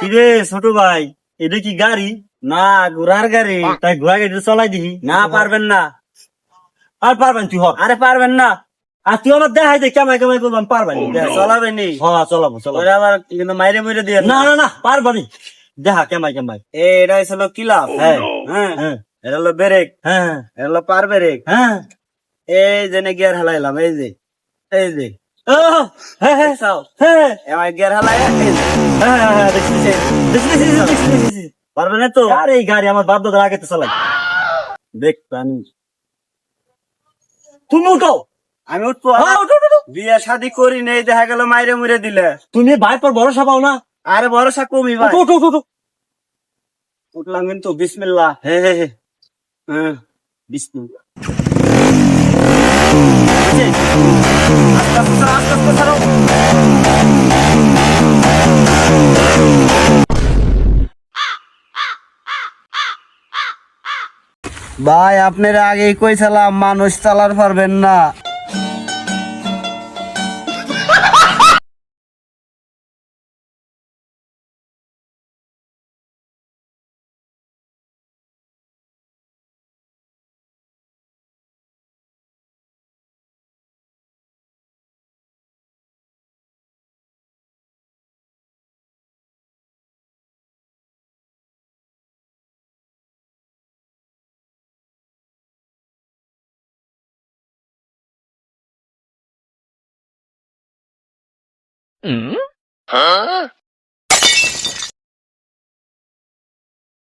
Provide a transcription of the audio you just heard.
কিরে ছোট ভাই, এটা কি গাড়ি? না, ঘোড়ার গাড়ি। তাই ঘোড়া গাড়ি চলাই দিহি। না, পারবেন না। আর পারবেন তুই হ। আরে পারবেন না। আর তুই আমার দেখাই দে কেমাই কেমাই করবাম পারবানি। চলাবেনি। হ্যাঁ চলাবো চলাবো। ওরা আবার কিন্তু মাইরে মুইরে দিয়ে না না না পারবানি, দেখা কেমাই কেমাই। এটা হলো কিলাপ। হ্যাঁ হ্যাঁ, হ্যাঁ এটা হলো ব্রেক। হ্যাঁ এটা হলো পার ব্রেক। হ্যাঁ। এই যে গিয়ার হালাইলাম, এই যে এই যে ও, হ্যাঁ হ্যাঁ দেখছাও? হ্যাঁ এবার গিয়ার হালাই এই যে। হ্যাঁ হ্যাঁ, দেখছি দেখছি দেখছি দেখছি। পারবে না তো? আরে এই গাড়ি আমার বাপ দাদার আগে তো চালাই। দেখবেন। তুমি উঠো। আমি উঠবো? হ্যাঁ উঠো উঠো, উঠো। বিয়ে শাদি করি নেই, দেখা গেল মাইরে মুইরে দিলে। তুমি ভাই পর ভরসা পাও না। আরে ভরসা কমি ভাই। উঠো উঠো উঠো, উঠো। উঠলাম কিন্তু, বিসমিল্লাহ। হ্যাঁ হ্যাঁ হ্যাঁ হ্যাঁ, বিসমিল্লাহ। আস্তে আস্তে ছাড়ো, আস্তে আস্তে ছাড়ো। ভাই আপনারা আগেই কইছিলাম মানুষ চালার পারবেন না।